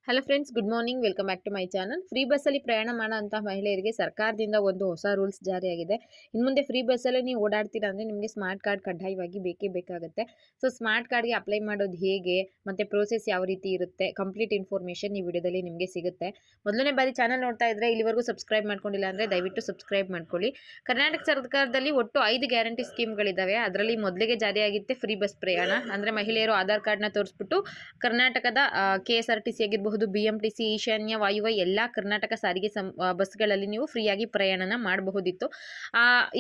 Hello friends, good morning. Welcome back to my channel. Free ಬಸ್ಸಲ್ಲಿ ಪ್ರಯಾಣ ಮಾಡೋಂಥ ಮಹಿಳೆಯರಿಗೆ ಸರ್ಕಾರದಿಂದ ಒಂದು ಹೊಸ ರೂಲ್ಸ್ ಜಾರಿಯಾಗಿದೆ. ಇನ್ನು ಮುಂದೆ ಫ್ರೀ ಬಸ್ಸಲ್ಲಿ ನೀವು ಓಡಾಡ್ತೀರಾ ಅಂದರೆ ನಿಮಗೆ ಸ್ಮಾರ್ಟ್ ಕಾರ್ಡ್ ಕಡ್ಡಾಯವಾಗಿ ಬೇಕೇ ಬೇಕಾಗುತ್ತೆ. ಸೊ ಸ್ಮಾರ್ಟ್ ಕಾರ್ಡ್ಗೆ ಅಪ್ಲೈ ಮಾಡೋದು ಹೇಗೆ ಮತ್ತು ಪ್ರೋಸೆಸ್ ಯಾವ ರೀತಿ ಇರುತ್ತೆ, ಕಂಪ್ಲೀಟ್ ಇನ್ಫಾರ್ಮೇಷನ್ ಈ ವಿಡಿಯೋದಲ್ಲಿ ನಿಮಗೆ ಸಿಗುತ್ತೆ. ಮೊದಲನೇ ಬಾರಿ ಚಾನಲ್ ನೋಡ್ತಾ ಇದ್ದರೆ ಇಲ್ಲಿವರೆಗೂ ಸಬ್ಸ್ಕ್ರೈಬ್ ಮಾಡ್ಕೊಂಡಿಲ್ಲ ಅಂದರೆ ದಯವಿಟ್ಟು ಸಬ್ಸ್ಕ್ರೈಬ್ ಮಾಡ್ಕೊಳ್ಳಿ. ಕರ್ನಾಟಕ ಸರ್ಕಾರದಲ್ಲಿ ಒಟ್ಟು 5 ಗ್ಯಾರಂಟಿ ಸ್ಕೀಮ್ಗಳಿದ್ದಾವೆ. ಅದರಲ್ಲಿ ಮೊದಲಿಗೆ ಜಾರಿಯಾಗಿತ್ತೆ ಫ್ರೀ ಬಸ್ ಪ್ರಯಾಣ. ಅಂದರೆ ಮಹಿಳೆಯರು ಆಧಾರ್ ಕಾರ್ಡ್ನ ತೋರಿಸ್ಬಿಟ್ಟು ಕರ್ನಾಟಕದ KSRTC ಆಗಿರ್ಬೋದು, BMTC, ಈಶಾನ್ಯ, ವಾಯುವ್ಯ ಎಲ್ಲ ಕರ್ನಾಟಕ ಸಾರಿಗೆ ಬಸ್ಗಳಲ್ಲಿ ನೀವು ಫ್ರೀಯಾಗಿ ಪ್ರಯಾಣನ ಮಾಡಬಹುದಿತ್ತು.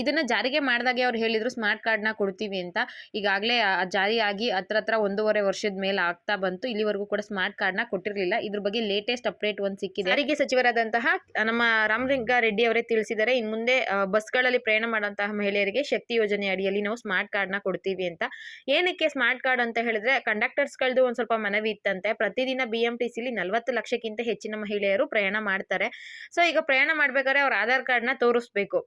ಇದನ್ನ ಜಾರಿಗೆ ಮಾಡಿದಾಗೆ ಅವ್ರು ಹೇಳಿದ್ರು ಸ್ಮಾರ್ಟ್ ಕಾರ್ಡ್ನ ಕೊಡ್ತೀವಿ ಅಂತ. ಈಗಾಗಲೇ ಜಾರಿಯಾಗಿ ಹತ್ರ 1.5 ವರ್ಷದ ಮೇಲೆ ಆಗ್ತಾ ಬಂತು. ಇಲ್ಲಿವರೆಗೂ ಕೂಡ ಸ್ಮಾರ್ಟ್ ಕಾರ್ಡ್ನ ಕೊಟ್ಟಿರಲಿಲ್ಲ. ಇದ್ರ ಬಗ್ಗೆ ಲೇಟೆಸ್ಟ್ ಅಪ್ಡೇಟ್ ಒಂದು ಸಿಕ್ಕಿದೆ. ಸಾರಿಗೆ ಸಚಿವರಾದಂತಹ ನಮ್ಮ ರಾಮಲಿಂಗಾರೆಡ್ಡಿ ಅವರೇ ತಿಳಿಸಿದ್ದಾರೆ, ಇನ್ನು ಮುಂದೆ ಬಸ್ಗಳಲ್ಲಿ ಪ್ರಯಾಣ ಮಾಡುವಂತಹ ಮಹಿಳೆಯರಿಗೆ ಶಕ್ತಿ ಯೋಜನೆ ಅಡಿಯಲ್ಲಿ ನಾವು ಸ್ಮಾರ್ಟ್ ಕಾರ್ಡ್ನ ಕೊಡ್ತೀವಿ ಅಂತ. ಏನಕ್ಕೆ ಸ್ಮಾರ್ಟ್ ಕಾರ್ಡ್ ಅಂತ ಹೇಳಿದ್ರೆ, ಕಂಡಕ್ಟರ್ಸ್ಗಳದ್ದು ಒಂದು ಸ್ವಲ್ಪ ಮನವಿ ಇತ್ತಂತೆ. ಪ್ರತಿದಿನ BMTCಲಿ 40 ಲಕ್ಷಕ್ಕಿಂತ ಹೆಚ್ಚಿನ ಮಹಿಳೆಯರು ಪ್ರಯಾಣ ಮಾಡ್ತಾರೆ. ಸೊ ಈಗ ಪ್ರಯಾಣ ಮಾಡ್ಬೇಕಾದ್ರೆ ಅವ್ರ ಆಧಾರ್ ಕಾರ್ಡ್ನ ತೋರಿಸ್ಬೇಕು.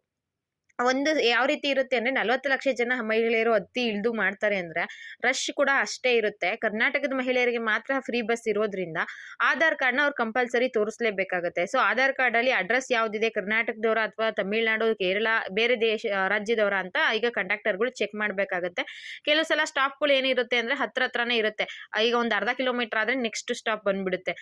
ಒಂದು ಯಾವ ರೀತಿ ಇರುತ್ತೆ ಅಂದ್ರೆ 40 ಲಕ್ಷ ಜನ ಮಹಿಳೆಯರು ಹತ್ತಿ ಇಳಿದು ಮಾಡ್ತಾರೆ ಅಂದ್ರೆ ರಶ್ ಕೂಡ ಅಷ್ಟೇ ಇರುತ್ತೆ. ಕರ್ನಾಟಕದ ಮಹಿಳೆಯರಿಗೆ ಮಾತ್ರ ಫ್ರೀ ಬಸ್ ಇರೋದ್ರಿಂದ ಆಧಾರ್ ಕಾರ್ಡ್ನ ಅವ್ರು ಕಂಪಲ್ಸರಿ ತೋರಿಸಲೇಬೇಕಾಗುತ್ತೆ. ಸೊ ಆಧಾರ್ ಕಾರ್ಡ್ ಅಲ್ಲಿ ಅಡ್ರೆಸ್ ಯಾವ್ದಿದೆ, ಕರ್ನಾಟಕದವರ ಅಥವಾ ತಮಿಳುನಾಡು, ಕೇರಳ, ಬೇರೆ ರಾಜ್ಯದವರ ಅಂತ ಈಗ ಕಂಡಕ್ಟರ್ಗಳು ಚೆಕ್ ಮಾಡಬೇಕಾಗುತ್ತೆ. ಕೆಲವು ಸಲ ಸ್ಟಾಪ್ಗಳು ಏನಿರುತ್ತೆ ಅಂದ್ರೆ ಹತ್ರನೇ ಇರುತ್ತೆ. ಈಗ ಒಂದು ಅರ್ಧ ಕಿಲೋಮೀಟರ್ ಆದ್ರೆ ನೆಕ್ಸ್ಟ್ ಸ್ಟಾಪ್ ಬಂದ್ಬಿಡುತ್ತೆ.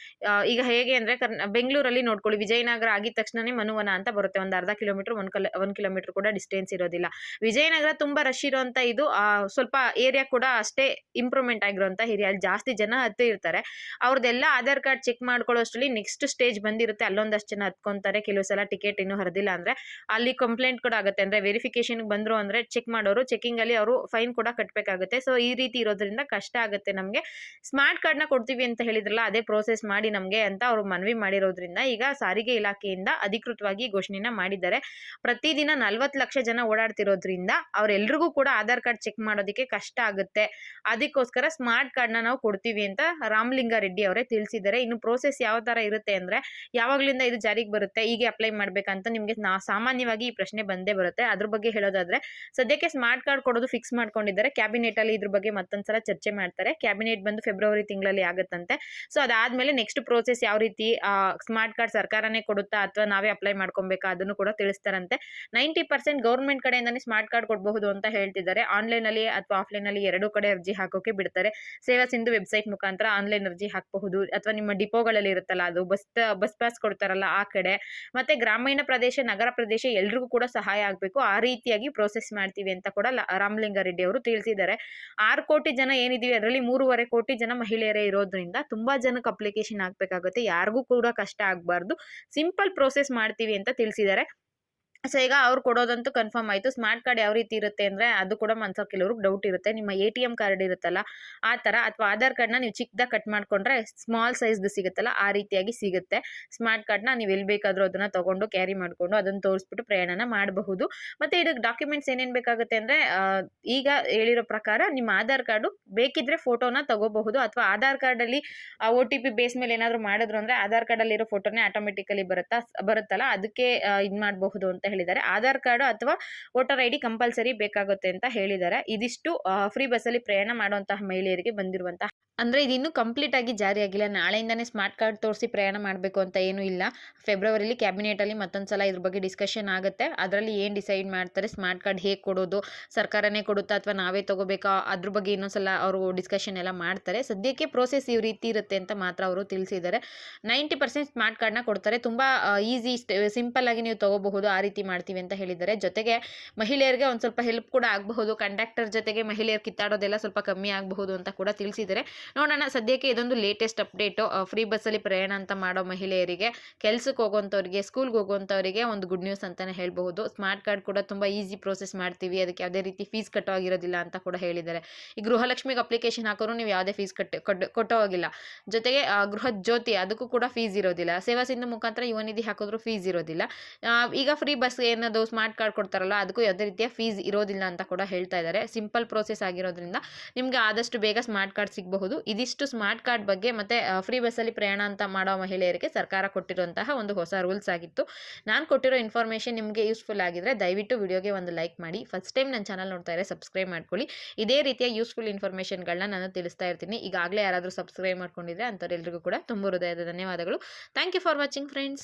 ಈಗ ಹೇಗೆ ಅಂದ್ರೆ ಬೆಂಗಳೂರಲ್ಲಿ ನೋಡ್ಕೊಳ್ಳಿ, ವಿಜಯನಗರ ಆಗಿದ ತಕ್ಷಣನೇ ಮನುವನ ಅಂತ ಬರುತ್ತೆ. ಒಂದು ಅರ್ಧ ಕಿಲೋಮೀಟರ್, 1 ಕಿಲೋಮೀಟರ್ ಕೂಡ ಡಿಸ್ಟೆನ್ಸ್ ಇರೋದಿಲ್ಲ. ವಿಜಯನಗರ ತುಂಬಾ ರಶ್ ಇರುವಂತ ಇದು ಸ್ವಲ್ಪ ಏರಿಯಾ ಕೂಡ ಅಷ್ಟೇ ಇಂಪ್ರೂವ್ಮೆಂಟ್ ಆಗಿರುವಂತ ಏರಿಯಾ. ಅಲ್ಲಿ ಜಾಸ್ತಿ ಜನ ಹತ್ತಿ ಇರ್ತಾರೆ. ಅವ್ರದ್ದೆಲ್ಲ ಆಧಾರ್ ಕಾರ್ಡ್ ಚೆಕ್ ಮಾಡ್ಕೊಳ್ಳೋಷ್ಟರಲ್ಲಿ ನೆಕ್ಸ್ಟ್ ಸ್ಟೇಜ್ ಬಂದಿರುತ್ತೆ. ಅಲ್ಲೊಂದಷ್ಟು ಜನ ಹತ್ಕೊಂತಾರೆ. ಕೆಲವು ಸಲ ಟಿಕೆಟ್ ಇನ್ನೂ ಹರಿದಿಲ್ಲ ಅಂದ್ರೆ ಅಲ್ಲಿ ಕಂಪ್ಲೇಂಟ್ ಕೂಡ ಆಗುತ್ತೆ. ಅಂದ್ರೆ ವೆರಿಫಿಕೇಶನ್ ಬಂದ್ರು ಅಂದ್ರೆ ಚೆಕ್ ಮಾಡೋರು ಚೆಕಿಂಗ್ ಅಲ್ಲಿ ಅವರು ಫೈನ್ ಕೂಡ ಕಟ್ಟಬೇಕಾಗುತ್ತೆ. ಸೊ ಈ ರೀತಿ ಇರೋದ್ರಿಂದ ಕಷ್ಟ ಆಗುತ್ತೆ ನಮ್ಗೆ. ಸ್ಮಾರ್ಟ್ ಕಾರ್ಡ್ ನ ಕೊಡ್ತೀವಿ ಅಂತ ಹೇಳಿದ್ರಲ್ಲ, ಅದೇ ಪ್ರೋಸೆಸ್ ಮಾಡಿ ನಮ್ಗೆ ಅಂತ ಅವರು ಮನವಿ ಮಾಡಿರೋದ್ರಿಂದ ಈಗ ಸಾರಿಗೆ ಇಲಾಖೆಯಿಂದ ಅಧಿಕೃತವಾಗಿ ಘೋಷಣೆನ ಮಾಡಿದ್ದಾರೆ. ಪ್ರತಿದಿನ 40 ಲಕ್ಷ ಜನ ಓಡಾಡ್ತಿರೋದ್ರಿಂದ ಅವ್ರೆಲ್ರಿಗೂ ಕೂಡ ಆಧಾರ್ ಕಾರ್ಡ್ ಚೆಕ್ ಮಾಡೋದಕ್ಕೆ ಕಷ್ಟ ಆಗುತ್ತೆ. ಅದಕ್ಕೋಸ್ಕರ ಸ್ಮಾರ್ಟ್ ಕಾರ್ಡ್ನ ನಾವು ಕೊಡ್ತೀವಿ ಅಂತ ರಾಮಲಿಂಗಾರೆಡ್ಡಿ ಅವರೇ ತಿಳಿಸಿದ್ದಾರೆ. ಇನ್ನು ಪ್ರೋಸೆಸ್ ಯಾವ ತರ ಇರುತ್ತೆ ಅಂದ್ರೆ, ಯಾವಾಗ್ಲಿಂದ ಇದು ಜಾರಿಗೆ ಬರುತ್ತೆ, ಹೀಗೆ ಅಪ್ಲೈ ಮಾಡ್ಬೇಕಂತ ನಿಮ್ಗೆ ಸಾಮಾನ್ಯವಾಗಿ ಈ ಪ್ರಶ್ನೆ ಬಂದೇ ಬರುತ್ತೆ. ಅದ್ರ ಬಗ್ಗೆ ಹೇಳೋದಾದ್ರೆ, ಸದ್ಯಕ್ಕೆ ಸ್ಮಾರ್ಟ್ ಕಾರ್ಡ್ ಕೊಡೋದು ಫಿಕ್ಸ್ ಮಾಡ್ಕೊಂಡಿದ್ದಾರೆ. ಕ್ಯಾಬಿನೆಟ್ ಅಲ್ಲಿ ಇದ್ರ ಬಗ್ಗೆ ಮತ್ತೊಂದ್ಸಲ ಚರ್ಚೆ ಮಾಡ್ತಾರೆ. ಕ್ಯಾಬಿನೆಟ್ ಬಂದು ಫೆಬ್ರವರಿ ತಿಂಗಳಲ್ಲಿ ಆಗುತ್ತಂತೆ. ಸೊ ಅದಾದ್ಮೇಲೆ ನೆಕ್ಸ್ಟ್ ಪ್ರೋಸೆಸ್ ಯಾವ ರೀತಿ, ಸ್ಮಾರ್ಟ್ ಕಾರ್ಡ್ ಸರ್ಕಾರನೇ ಕೊಡುತ್ತಾ ಅಥವಾ ನಾವೇ ಅಪ್ಲೈ ಮಾಡ್ಕೊಬೇಕಾ ಅದನ್ನು ಕೂಡ ತಿಳಿಸ್ತಾರಂತೆ. 90% ಗೌರ್ಮೆಂಟ್ ಕಡೆಯಿಂದಾನೇ ಸ್ಮಾರ್ಟ್ ಕಾರ್ಡ್ ಕೊಡಬಹುದು ಅಂತ ಹೇಳ್ತಿದ್ದಾರೆ. ಆನ್ಲೈನ್ ಅಲ್ಲಿ ಅಥವಾ ಆಫ್ಲೈನ್ ಅಲ್ಲಿ ಎರಡೂ ಕಡೆ ಅರ್ಜಿ ಹಾಕೋಕೆ ಬಿಡ್ತಾರೆ. ಸೇವಾ ಸಿಂಧು ವೆಬ್ಸೈಟ್ ಮುಖಾಂತರ ಆನ್ಲೈನ್ ಅರ್ಜಿ ಹಾಕಬಹುದು, ಅಥವಾ ನಿಮ್ಮ ಡಿಪೋಗಳಲ್ಲಿ ಇರುತ್ತಲ್ಲ, ಅದು ಬಸ್ ಪಾಸ್ ಕೊಡ್ತಾರಲ್ಲ ಆ ಕಡೆ, ಮತ್ತೆ ಗ್ರಾಮೀಣ ಪ್ರದೇಶ, ನಗರ ಪ್ರದೇಶ ಎಲ್ರಿಗೂ ಕೂಡ ಸಹಾಯ ಆಗ್ಬೇಕು. ಆ ರೀತಿಯಾಗಿ ಪ್ರೋಸೆಸ್ ಮಾಡ್ತೀವಿ ಅಂತ ಕೂಡ ರಾಮಲಿಂಗಾರೆಡ್ಡಿ ಅವರು ತಿಳಿಸಿದ್ದಾರೆ. 6 ಕೋಟಿ ಜನ ಏನಿದೀವಿ ಅದರಲ್ಲಿ 3.5 ಕೋಟಿ ಜನ ಮಹಿಳೆಯರೇ ಇರೋದ್ರಿಂದ ತುಂಬಾ ಜನಕ್ಕೆ ಅಪ್ಲಿಕೇಶನ್ ಹಾಕ್ಬೇಕಾಗುತ್ತೆ. ಯಾರಿಗೂ ಕೂಡ ಕಷ್ಟ ಆಗ್ಬಾರ್ದು, ಸಿಂಪಲ್ ಪ್ರೋಸೆಸ್ ಮಾಡ್ತೀವಿ ಅಂತ ತಿಳಿಸಿದ್ದಾರೆ. ಸೊ ಈಗ ಅವ್ರು ಕೊಡೋದಂತೂ ಕನ್ಫರ್ಮ್ ಆಯ್ತು. ಸ್ಮಾರ್ಟ್ ಕಾರ್ಡ್ ಯಾವ ರೀತಿ ಇರುತ್ತೆ ಅಂದ್ರೆ, ಅದು ಕೂಡ ಕೆಲವ್ರಿಗೆ ಡೌಟ್ ಇರುತ್ತೆ. ನಿಮ್ಮ ATM ಕಾರ್ಡ್ ಇರುತ್ತಲ್ಲ ಆ ತರ, ಅಥವಾ ಆಧಾರ್ ಕಾರ್ಡ್ನ ನೀವು ಚಿಕ್ಕದಾಗ ಕಟ್ ಮಾಡ್ಕೊಂಡ್ರೆ ಸ್ಮಾಲ್ ಸೈಜ್ದು ಸಿಗುತ್ತಲ್ಲ ಆ ರೀತಿಯಾಗಿ ಸಿಗುತ್ತೆ. ಸ್ಮಾರ್ಟ್ ಕಾರ್ಡ್ನ ನೀವು ಎಲ್ಲಿ ಬೇಕಾದ್ರೂ ಅದನ್ನ ತಗೊಂಡು ಕ್ಯಾರಿ ಮಾಡ್ಕೊಂಡು ಅದನ್ನ ತೋರಿಸ್ಬಿಟ್ಟು ಪ್ರಯಾಣನ ಮಾಡಬಹುದು. ಮತ್ತೆ ಇದಕ್ಕೆ ಡಾಕ್ಯುಮೆಂಟ್ಸ್ ಏನೇನ್ ಬೇಕಾಗುತ್ತೆ ಅಂದ್ರೆ, ಈಗ ಹೇಳಿರೋ ಪ್ರಕಾರ ನಿಮ್ಮ ಆಧಾರ್ ಕಾರ್ಡು ಬೇಕಿದ್ರೆ ಫೋಟೋನ ತಗೋಬಹುದು, ಅಥವಾ ಆಧಾರ್ ಕಾರ್ಡ್ ಅಲ್ಲಿ OTP ಬೇಸ್ ಮೇಲೆ ಏನಾದ್ರು ಮಾಡಿದ್ರು ಅಂದ್ರೆ ಆಧಾರ್ ಕಾರ್ಡ್ ಅಲ್ಲಿ ಇರೋ ಫೋಟೋನೇ ಆಟೋಮೆಟಿಕಲಿ ಬರುತ್ತಲ್ಲ, ಅದಕ್ಕೆ ಇದ್ ಮಾಡಬಹುದು ಅಂತ ಹೇಳಿದ್ದಾರೆ. ಆಧಾರ್ ಕಾರ್ಡ್ ಅಥವಾ ವೋಟರ್ ID ಕಂಪಲ್ಸರಿ ಬೇಕಾಗುತ್ತೆ ಅಂತ ಹೇಳಿದ್ದಾರೆ. ಇದಿಷ್ಟು ಫ್ರೀ ಬಸ್ಸಲ್ಲಿ ಪ್ರಯಾಣ ಮಾಡುವಂತಹ ಮಹಿಳೆಯರಿಗೆ ಬಂದಿರುವಂತಹ, ಅಂದ್ರೆ ಇದಿನ್ನೂ ಕಂಪ್ಲೀಟ್ ಆಗಿ ಜಾರಿ ಆಗಿಲ್ಲ. ನಾಳೆಯಿಂದಾನೇ ಸ್ಮಾರ್ಟ್ ಕಾರ್ಡ್ ತೋರಿಸಿ ಪ್ರಯಾಣ ಮಾಡಬೇಕು ಅಂತ ಏನೂ ಇಲ್ಲ. ಫೆಬ್ರವರಿಲಿ ಕ್ಯಾಬಿನೆಟ್ ಅಲ್ಲಿ ಮತ್ತೊಂದ್ಸಲ ಇದ್ರ ಬಗ್ಗೆ ಡಿಸ್ಕಷನ್ ಆಗುತ್ತೆ. ಅದರಲ್ಲಿ ಏನ್ ಡಿಸೈಡ್ ಮಾಡ್ತಾರೆ, ಸ್ಮಾರ್ಟ್ ಕಾರ್ಡ್ ಹೇಗೆ ಕೊಡೋದು, ಸರ್ಕಾರನೇ ಕೊಡುತ್ತಾ ಅಥವಾ ನಾವೇ ತಗೋಬೇಕಾ, ಅದ್ರ ಬಗ್ಗೆ ಇನ್ನೊಂದ್ಸಲ ಅವರು ಡಿಸ್ಕಷನ್ ಎಲ್ಲ ಮಾಡ್ತಾರೆ. ಸದ್ಯಕ್ಕೆ ಪ್ರೋಸೆಸ್ ಈ ರೀತಿ ಇರುತ್ತೆ ಅಂತ ಮಾತ್ರ ಅವರು ತಿಳಿಸಿದ್ದಾರೆ. 90% ಸ್ಮಾರ್ಟ್ ಕಾರ್ಡ್ನ ಕೊಡ್ತಾರೆ. ತುಂಬಾ ಈಸಿ, ಸಿಂಪಲ್ ಆಗಿ ನೀವು ತಗೋಬಹುದು, ಆ ರೀತಿ ಮಾಡ್ತೀವಿ ಅಂತ ಹೇಳಿದ್ದಾರೆ. ಜೊತೆಗೆ ಮಹಿಳೆಯರಿಗೆ ಒಂದ್ ಸ್ವಲ್ಪ ಹೆಲ್ಪ್ ಕೂಡ ಆಗಬಹುದು. ಕಂಡಕ್ಟರ್ ಜೊತೆಗೆ ಮಹಿಳೆಯರು ಕಿತ್ತಾಡೋದೆಲ್ಲ ಸ್ವಲ್ಪ ಕಮ್ಮಿ ಆಗಬಹುದು ಅಂತ ಕೂಡ ತಿಳಿಸಿದ್ದಾರೆ. ನೋಡೋಣ. ಸದ್ಯಕ್ಕೆ ಇದೊಂದು ಲೇಟೆಸ್ಟ್ ಅಪ್ಡೇಟ್. ಫ್ರೀ ಬಸ್ಸಲ್ಲಿ ಪ್ರಯಾಣ ಅಂತ ಮಾಡೋ ಮಹಿಳೆಯರಿಗೆ, ಕೆಲ್ಸಕ್ಕೆ ಹೋಗುವಂಥವ್ರಿಗೆ, ಸ್ಕೂಲ್ಗೆ ಹೋಗುವಂಥವರಿಗೆ ಒಂದು ಗುಡ್ ನ್ಯೂಸ್ ಅಂತಾನೆ ಹೇಳ್ಬಹುದು. ಸ್ಮಾರ್ಟ್ ಕಾರ್ಡ್ ಕೂಡ ತುಂಬಾ ಈಸಿ ಪ್ರೋಸೆಸ್ ಮಾಡ್ತೀವಿ, ಅದಕ್ಕೆ ಯಾವುದೇ ರೀತಿ ಫೀಸ್ ಕಟ್ಟೋ ಆಗಿರೋದಿಲ್ಲ ಅಂತ ಕೂಡ ಹೇಳಿದ್ದಾರೆ. ಈ ಗೃಹಲಕ್ಷ್ಮಿಗೆ ಅಪ್ಲಿಕೇಶನ್ ಹಾಕೋರು ನೀವು ಯಾವುದೇ ಫೀಸ್ ಕೊಟ್ಟೋ ಹೋಗಿಲ್ಲ. ಜೊತೆಗೆ ಗೃಹ ಜ್ಯೋತಿ ಅದಕ್ಕೂ ಕೂಡ ಫೀಸ್ ಇರೋದಿಲ್ಲ. ಸೇವಾ ಸಿಂಧು ಮುಖಾಂತರ ಯುವ ನಿಧಿ ಹಾಕಿದ್ರು ಫೀಸ್ ಇರೋದಿಲ್ಲ. ಈಗ ಫ್ರೀ ಬಸ್ ವರ್ಕರ್ಸ್‌ಗೆ ಏನದು ಸ್ಮಾರ್ಟ್ ಕಾರ್ಡ್ ಕೊಡ್ತಾರಲ್ಲ ಅದಕ್ಕೂ ಯಾವುದೇ ರೀತಿಯ ಫೀಸ್ ಇರೋದಿಲ್ಲ ಅಂತ ಕೂಡ ಹೇಳ್ತಾ ಇದ್ದಾರೆ. ಸಿಂಪಲ್ ಪ್ರೋಸೆಸ್ ಆಗಿರೋದ್ರಿಂದ ನಿಮಗೆ ಆದಷ್ಟು ಬೇಗ ಸ್ಮಾರ್ಟ್ ಕಾರ್ಡ್ ಸಿಗಬಹುದು. ಇದಿಷ್ಟು ಸ್ಮಾರ್ಟ್ ಕಾರ್ಡ್ ಬಗ್ಗೆ ಮತ್ತು ಫ್ರೀ ಬಸ್ಸಲ್ಲಿ ಪ್ರಯಾಣ ಅಂತ ಮಾಡೋ ಮಹಿಳೆಯರಿಗೆ ಸರ್ಕಾರ ಕೊಟ್ಟಿರುವಂತಹ ಒಂದು ಹೊಸ ರೂಲ್ಸ್ ಆಗಿತ್ತು. ನಾನು ಕೊಟ್ಟಿರೋ ಇನ್ಫಾರ್ಮೇಷನ್ ನಿಮಗೆ ಯೂಸ್ಫುಲ್ ಆಗಿದ್ರೆ ದಯವಿಟ್ಟು ವಿಡಿಯೋಗೆ ಒಂದು ಲೈಕ್ ಮಾಡಿ. ಫಸ್ಟ್ ಟೈಮ್ ನನ್ನ ಚಾನಲ್ ನೋಡ್ತಾ ಇದ್ದರೆ ಸಬ್ಸ್ಕ್ರೈಬ್ ಮಾಡ್ಕೊಳ್ಳಿ. ಇದೇ ರೀತಿಯ ಯೂಸ್ಫುಲ್ ಇನ್ಫಾರ್ಮೇಷನ್ಗಳನ್ನ ನಾನು ತಿಳಿಸ್ತಾ ಇರ್ತೀನಿ. ಈಗಾಗಲೇ ಯಾರಾದರೂ ಸಬ್ಸ್ಕ್ರೈಬ್ ಮಾಡ್ಕೊಂಡಿದ್ರೆ ಅಂಥವ್ರೆಲ್ಲರಿಗೂ ಕೂಡ ತುಂಬ ಹೃದಯದ ಧನ್ಯವಾದಗಳು. Thank you for watching friends.